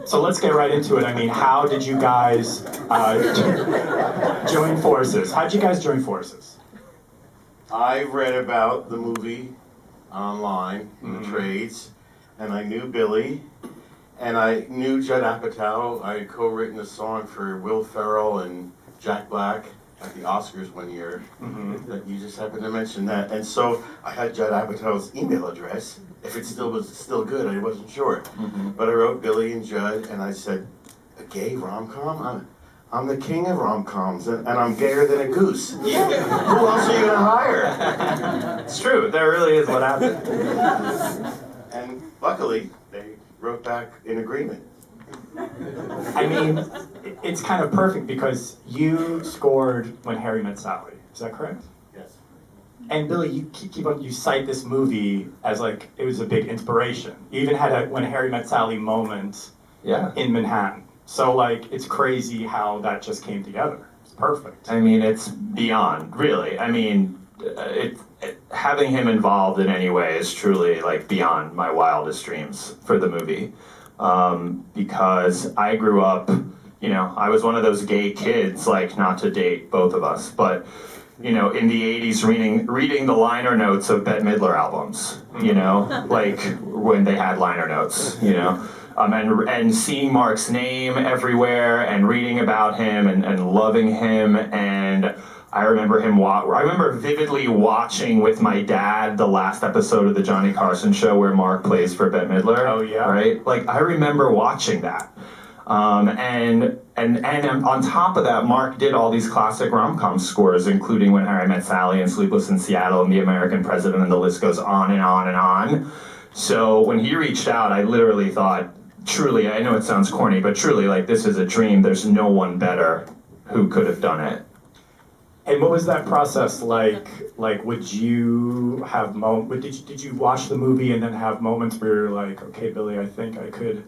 So let's get right into it. I mean, how did you guys join forces? How did you guys join forces? I read about the movie online in the trades, and I knew Billy, and I knew Judd Apatow. I had co-written a song for Will Ferrell and Jack Black at the Oscars one year. That you just happened to mention that, and so I had Judd Apatow's email address. If it still was still good, I wasn't sure. But I wrote Billy and Judd, and I said, "A gay rom-com? I'm the king of rom-coms, and I'm gayer than a goose. Who else are you gonna hire?" It's true. That really is what happened. And luckily, they wrote back in agreement. I mean, it's kind of perfect because you scored When Harry Met Sally. Is that correct? Yes. And Billy, you you cite this movie as like it was a big inspiration. You even had a When Harry Met Sally moment in Manhattan. So like, it's crazy how that just came together. It's perfect. I mean, it's beyond, really. I mean, having him involved in any way is truly like beyond my wildest dreams for the movie. Because I grew up, you know, I was one of those gay kids, like not to date both of us, but you know, in the 80s reading the liner notes of Bette Midler albums, you know, like when they had liner notes, you know. And seeing Marc's name everywhere and reading about him and loving him, and I remember I remember vividly watching with my dad the last episode of the Johnny Carson show where Marc plays for Bette Midler. Oh yeah. Right? Like I remember watching that. And on top of that, Marc did all these classic rom-com scores, including When Harry Met Sally and Sleepless in Seattle and The American President, and the list goes on and on and on. So when he reached out, I literally thought, truly, I know it sounds corny, but truly, like, this is a dream. There's no one better who could have done it. And what was that process like? Like, would you have did you watch the movie and then have moments where you're like, okay, Billy, I think I could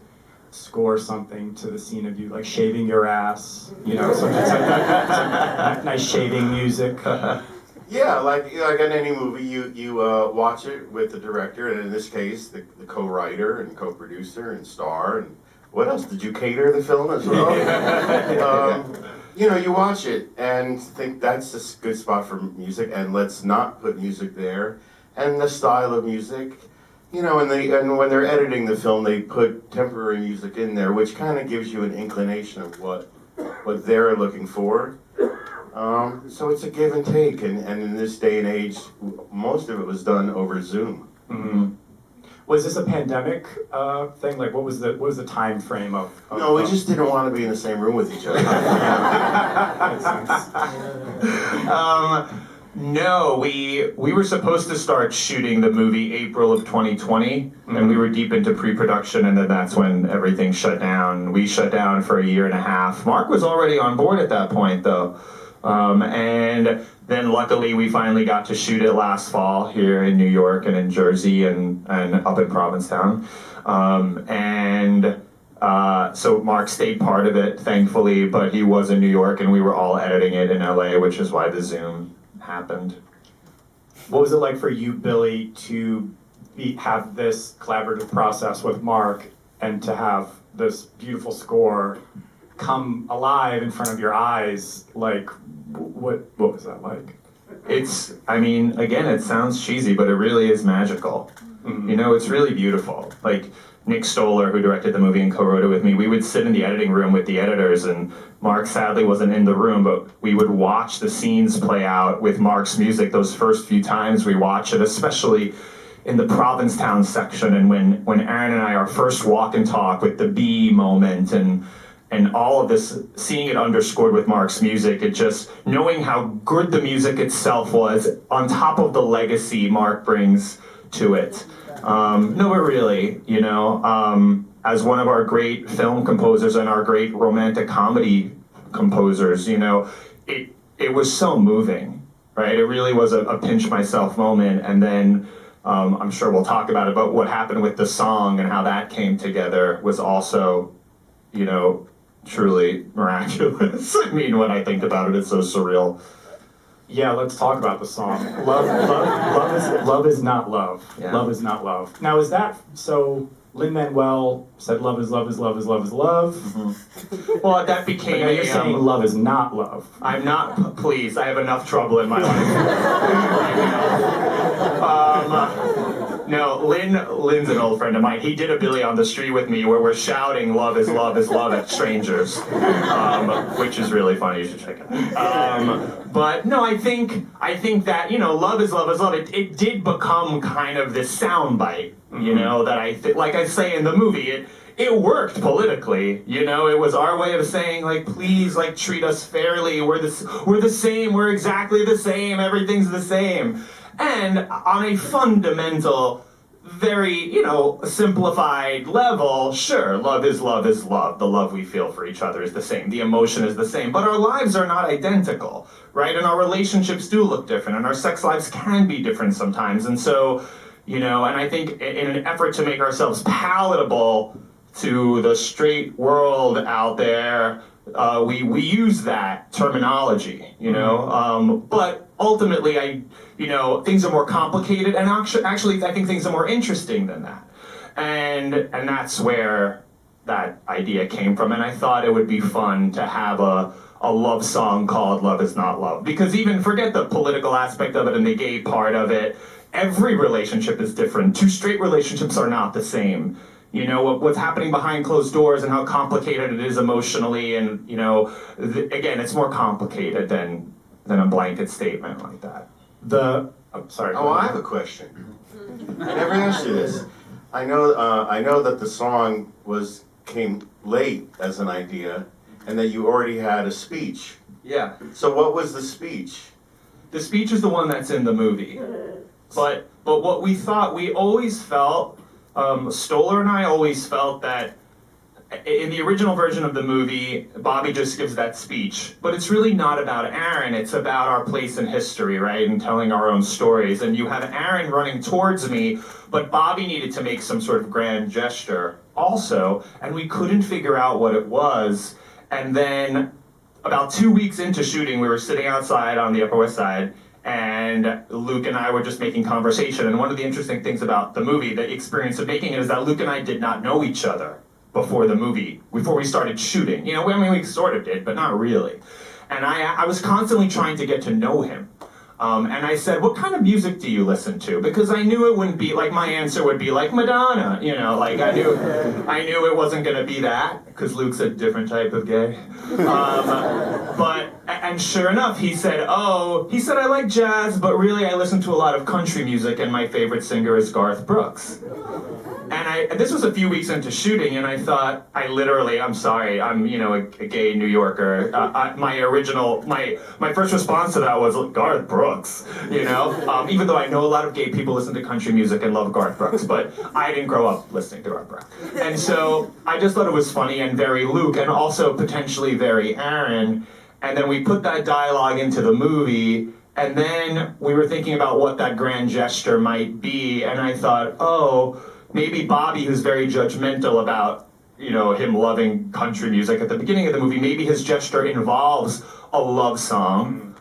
score something to the scene of you, like shaving your ass, you know, some nice shaving music. Yeah, like in any movie, you watch it with the director, and in this case, the co-writer and co-producer and star, and what else? Did you cater the film as well? You know, you watch it and think that's a good spot for music, and let's not put music there. And the style of music, you know, and when they're editing the film, they put temporary music in there, which kind of gives you an inclination of what they're looking for. So it's a give and take, and in this day and age, most of it was done over Zoom. Was this a pandemic thing? Like, what was the time frame of No, we just didn't want to be in the same room with each other. Makes sense. No, we were supposed to start shooting the movie April of 2020, and we were deep into pre-production, and then that's when everything shut down. We shut down for a year and a half. Marc was already on board at that point, though. And then luckily we finally got to shoot it last fall here in New York and in Jersey and up in Provincetown. So Marc stayed part of it, thankfully, but he was in New York and we were all editing it in LA, which is why the Zoom happened. What was it like for you, Billy, to have this collaborative process with Marc and to have this beautiful score come alive in front of your eyes? Like, what was that like? It's, I mean, again, it sounds cheesy, but it really is magical. You know, it's really beautiful. Like, Nick Stoller, who directed the movie and co-wrote it with me, we would sit in the editing room with the editors, and Marc sadly wasn't in the room, but we would watch the scenes play out with Marc's music those first few times we watch it, especially in the Provincetown section, and when Aaron and I, our first walk and talk with the bee moment, and all of this, seeing it underscored with Marc's music, it just, knowing how good the music itself was, on top of the legacy Marc brings to it. No, but really, you know, as one of our great film composers and our great romantic comedy composers, you know, it was so moving, right? It really was a pinch myself moment, and then I'm sure we'll talk about it, but what happened with the song and how that came together was also, you know, truly miraculous. I mean, when I think about it, it's so surreal. Yeah, let's talk about the song. Love is not love. Yeah. Love is not love. Now, is that so? Lin-Manuel said love is love is love is love is love. Well, that But became now you're saying love is not love. I'm not, please, I have enough trouble in my life. No, Lynn's an old friend of mine. He did a Billy on the Street with me where we're shouting love is love is love at strangers, which is really funny. You should check it out. But no, I think that, love is love is love. It did become kind of this soundbite, that like I say in the movie, it worked politically, it was our way of saying, like, please, like, treat us fairly, we're the same, we're exactly the same, everything's the same. And on a fundamental, very, simplified level, sure, love is love is love. The love we feel for each other is the same. The emotion is the same. But our lives are not identical, right? And our relationships do look different, and our sex lives can be different sometimes. And so, and I think in an effort to make ourselves palatable to the straight world out there, we use that terminology, but ultimately things are more complicated, and actually I think things are more interesting than that. And that's where that idea came from, and I thought it would be fun to have a love song called Love Is Not Love. Because even forget the political aspect of it and the gay part of it, every relationship is different. Two straight relationships are not the same. What's happening behind closed doors and how complicated it is emotionally, and again, it's more complicated than a blanket statement like that. Sorry. Oh, I have a question. I never asked you this. I know that the song came late as an idea, and that you already had a speech. Yeah. So what was the speech? The speech is the one that's in the movie. But what we always felt, Stoller and I always felt that in the original version of the movie, Bobby just gives that speech. But it's really not about Aaron, it's about our place in history, right? And telling our own stories. And you have Aaron running towards me, but Bobby needed to make some sort of grand gesture also, and we couldn't figure out what it was. And then about 2 weeks into shooting, we were sitting outside on the Upper West Side, and Luke and I were just making conversation. And one of the interesting things about the movie, the experience of making it, is that Luke and I did not know each other before the movie, before we started shooting. We sort of did, but not really. And I was constantly trying to get to know him. And I said, what kind of music do you listen to? Because I knew it wouldn't be, like, my answer would be like Madonna, like I knew it wasn't gonna be that, because Luke's a different type of gay. And sure enough, he said, I like jazz, but really I listen to a lot of country music, and my favorite singer is Garth Brooks. And this was a few weeks into shooting, and I thought, I'm sorry, I'm, a gay New Yorker. My first response to that was Garth Brooks, even though I know a lot of gay people listen to country music and love Garth Brooks, but I didn't grow up listening to Garth Brooks. And so I just thought it was funny and very Luke, and also potentially very Aaron. And then we put that dialogue into the movie, and then we were thinking about what that grand gesture might be, and I thought, maybe Bobby, who's very judgmental about, him loving country music at the beginning of the movie, maybe his gesture involves a love song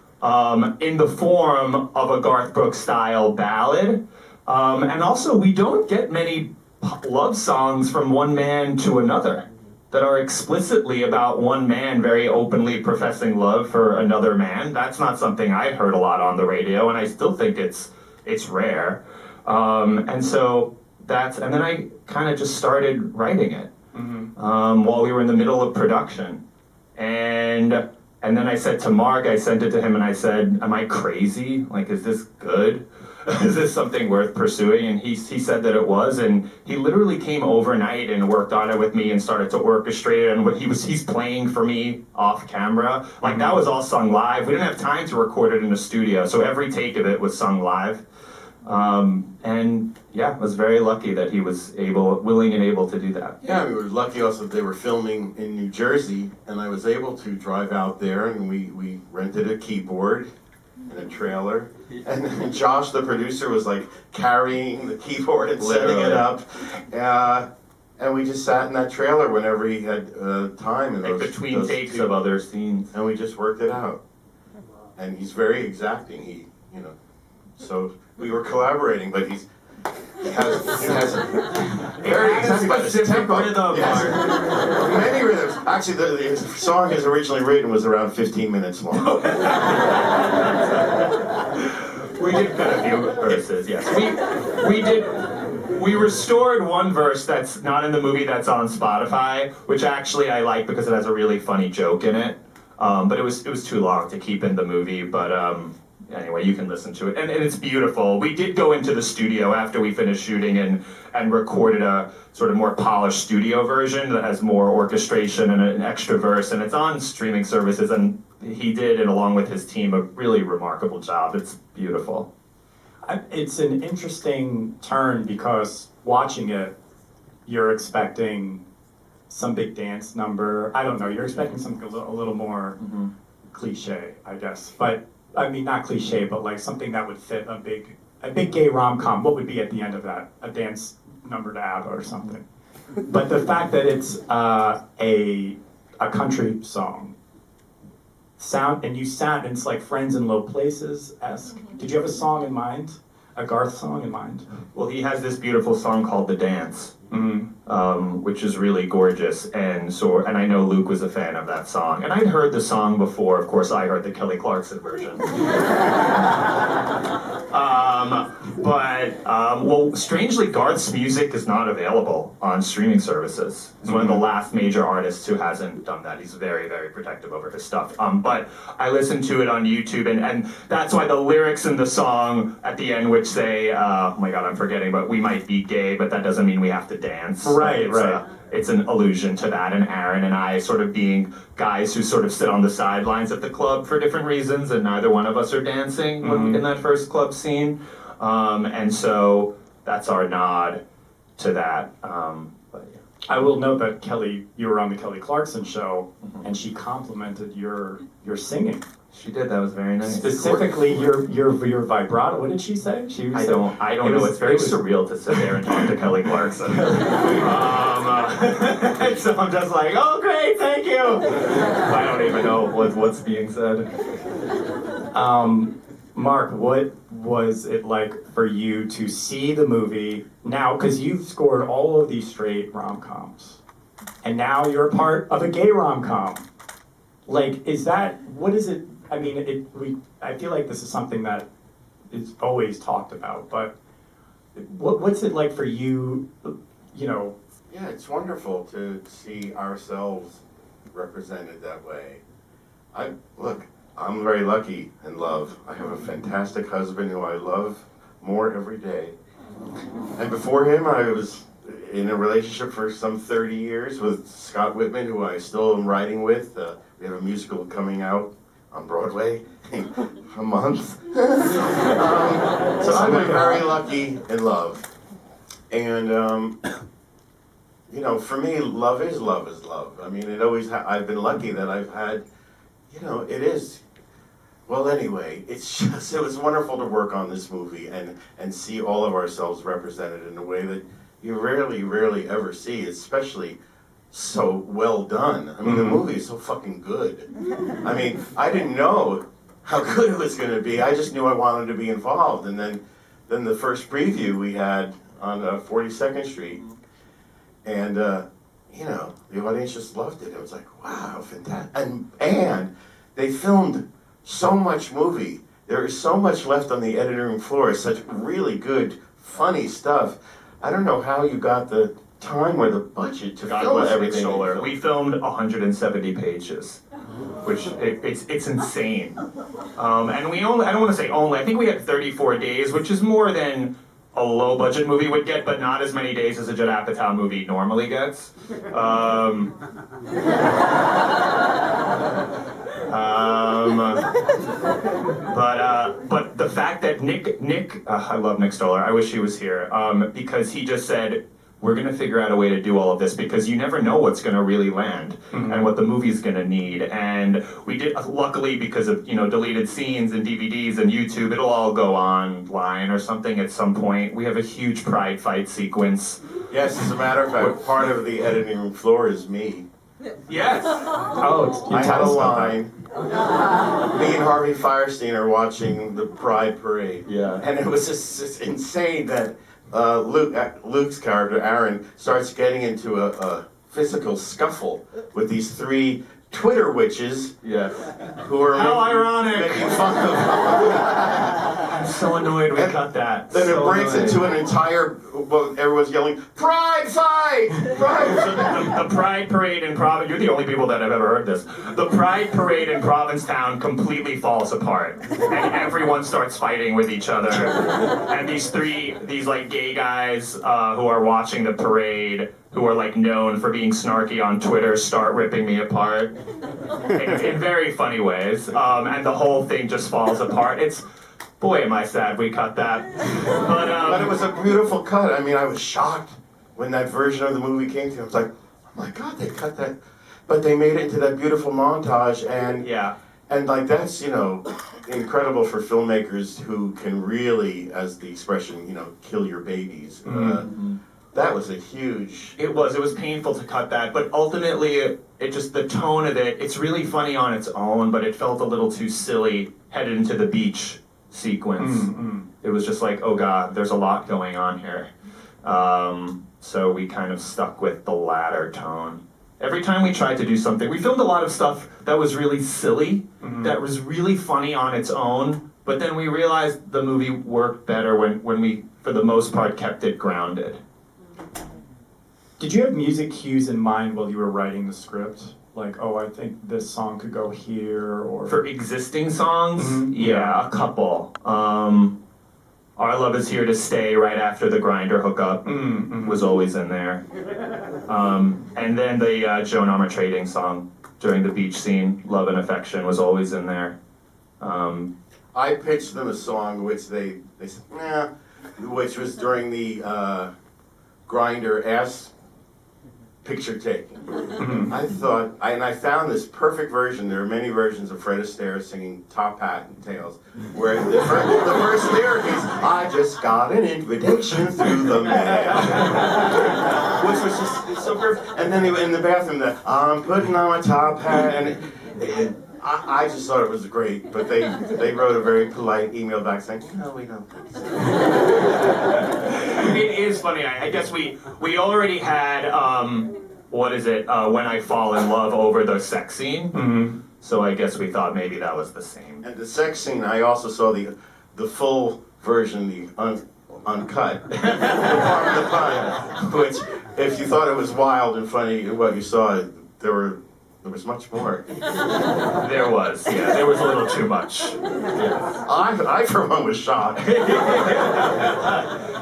in the form of a Garth Brooks style ballad. And also, we don't get many love songs from one man to another that are explicitly about one man very openly professing love for another man. That's not something I heard a lot on the radio, and I still think it's rare. And then I kind of just started writing it while we were in the middle of production. And then I said to Mark, I sent it to him and I said, am I crazy? Like, is this good? Is this something worth pursuing? And he said that it was, and he literally came overnight and worked on it with me and started to orchestrate it, and he's playing for me off camera. Like, that was all sung live. We didn't have time to record it in the studio, so every take of it was sung live. And yeah, I was very lucky that he was willing and able to do that. Yeah, we were lucky also that they were filming in New Jersey, and I was able to drive out there, and we rented a keyboard and a trailer. And then Josh, the producer, was like carrying the keyboard and setting it up. And we just sat in that trailer whenever he had time. And between takes of other scenes. And we just worked it out. And he's very exacting. So we were collaborating, but he has Very had a exactly by the specific tempo. rhythm, Yes. Mark. Many rhythms. Actually, the song as originally written was around 15 minutes long. We did cut a few verses, yes. We restored one verse that's not in the movie that's on Spotify, which actually I like because it has a really funny joke in it. But it was too long to keep in the movie, but anyway, you can listen to it. And it's beautiful. We did go into the studio after we finished shooting and recorded a sort of more polished studio version that has more orchestration and an extra verse, and it's on streaming services, and he did, and along with his team, a really remarkable job. It's beautiful. It's an interesting turn because watching it, you're expecting some big dance number. I don't know, you're expecting something a little more cliche, I guess. But, I mean, not cliche, but like something that would fit a big gay rom-com. What would be at the end of that? A dance number to ABBA or something. But the fact that it's a country song, and it's like Friends in Low Places-esque. Did you have a song in mind? A Garth song in mind? Well, he has this beautiful song called The Dance, which is really gorgeous, and I know Luke was a fan of that song, and I'd heard the song before. Of course, I heard the Kelly Clarkson version. Well, strangely, Garth's music is not available on streaming services. He's one of the last major artists who hasn't done that. He's very, very protective over his stuff. But I listened to it on YouTube, and that's why the lyrics in the song at the end, which say, oh my God, I'm forgetting, but we might be gay, but that doesn't mean we have to dance. Right. It's an allusion to that, and Aaron and I sort of being guys who sort of sit on the sidelines at the club for different reasons, and neither one of us are dancing in that first club scene. And so that's our nod to that. But yeah. I will note that you were on the Kelly Clarkson show, and she complimented your singing. She did. That was very nice. Specifically, your vibrato. What did she say? I don't know. It's very surreal to sit there and talk to Kelly Clarkson. So I'm just like, oh great, thank you. I don't even know what's being said. Mark, what was it like for you to see the movie now? Because you've scored all of these straight rom-coms, and now you're a part of a gay rom-com. Like, what is it? I mean, I feel like this is something that is always talked about, but what's it like for you, you know? Yeah, it's wonderful to see ourselves represented that way. I'm very lucky in love. I have a fantastic husband who I love more every day. And before him, I was in a relationship for some 30 years with Scott Whitman, who I still am writing with. We have a musical coming out on Broadway in a month. So I've been very lucky in love. And, for me, love is love is love. I mean, I've been lucky that I've had, it is. Well, anyway, it was wonderful to work on this movie and see all of ourselves represented in a way that you rarely ever see, especially so well done. I mean, the movie is so fucking good. I mean, I didn't know how good it was going to be. I just knew I wanted to be involved. And then the first preview we had on 42nd Street, and the audience just loved it. It was like, wow, fantastic. And they filmed so much movie. There is so much left on the editing room floor. Such really good, funny stuff. I don't know how you got the time or the budget to film everything. We filmed 170 pages, which it's insane. And we I don't want to say only, I think we had 34 days, which is more than a low budget movie would get, but not as many days as a Judd Apatow movie normally gets. But the fact that Nick, I love Nick Stoller. I wish he was here, because he just said, we're going to figure out a way to do all of this because you never know what's going to really land and what the movie's going to need. And we did, luckily, because of deleted scenes and DVDs and YouTube, it'll all go online or something at some point. We have a huge pride fight sequence. Yes, as a matter of fact, part of the editing room floor is me. Yes. I had a line. Me and Harvey Fierstein are watching the Pride Parade. Yeah. And it was just insane that Luke's character, Aaron, starts getting into a physical scuffle with these three Twitter witches who are How ironic! making fun of I'm so annoyed we cut that. Then So it breaks annoyed. into an entire, well, everyone's yelling, Pride fight! Pride! The Pride Parade in Providence, you're the only people that have ever heard this. The Pride Parade in Provincetown completely falls apart. And everyone starts fighting with each other. And these like gay guys who are watching the parade, who are like known for being snarky on Twitter, start ripping me apart. In very funny ways. And the whole thing just falls apart. Boy, am I sad we cut that. But it was a beautiful cut. I mean, I was shocked when that version of the movie came to. I was like, oh my God, they cut that. But they made it into that beautiful montage, and like that's, incredible for filmmakers who can really, as the expression, kill your babies. That was a huge... It was painful to cut that, but ultimately, the tone of it, it's really funny on its own, but it felt a little too silly headed into the beach sequence. It was just like, oh God, there's a lot going on here. So we kind of stuck with the latter tone. Every time we tried to do something, we filmed a lot of stuff that was really silly, that was really funny on its own, but then we realized the movie worked better when we, for the most part, kept it grounded. Did you have music cues in mind while you were writing the script? Like, oh, I think this song could go here, or... For existing songs? Yeah, a couple. Our Love Is Here to Stay right after the Grindr hookup was always in there. And then the Joan Armour Trading song during the beach scene, Love and Affection, was always in there. I pitched them a song which they said, nah, which was during the Grindr ass picture taking. I thought, and I found this perfect version. There are many versions of Fred Astaire singing Top Hat and Tails, where the first lyric is, I just got an invitation through the mail. Which was just so perfect. And then in the bathroom, I'm putting on my top hat, and I just thought it was great, but they wrote a very polite email back saying, no, we don't think so. It is funny. I guess we already had, When I Fall in Love over the sex scene. So I guess we thought maybe that was the same. And the sex scene, I also saw the full version, the uncut, the part of the pun, which, if you thought it was wild and funny, what you saw, there was much more. There was a little too much. I for one, was shocked.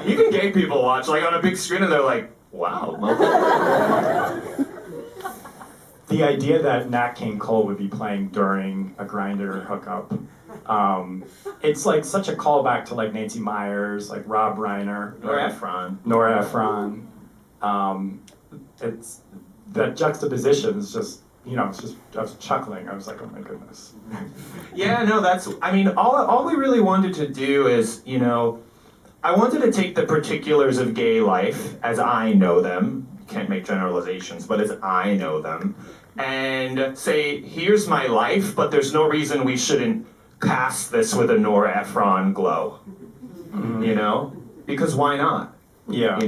Even gay people watch, like on a big screen, and they're like, wow. The idea that Nat King Cole would be playing during a Grindr hookup, it's like such a callback to like Nancy Meyers, like Rob Reiner, Nora Ephron. It's that juxtaposition is just, I was chuckling. I was like, oh my goodness. Yeah, no, all we really wanted to do is, I wanted to take the particulars of gay life as I know them, can't make generalizations, but as I know them, and say, here's my life, but there's no reason we shouldn't cast this with a Nora Ephron glow, Because why not? Yeah.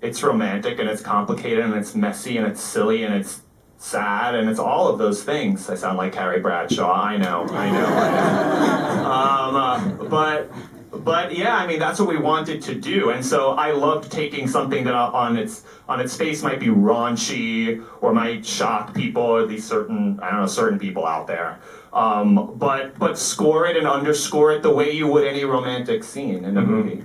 It's romantic and it's complicated and it's messy and it's silly and it's sad and it's all of those things. I sound like Carrie Bradshaw. I know. But yeah, that's what we wanted to do, and so I loved taking something that on its face might be raunchy or might shock people, or these certain people out there. But score it and underscore it the way you would any romantic scene in a movie.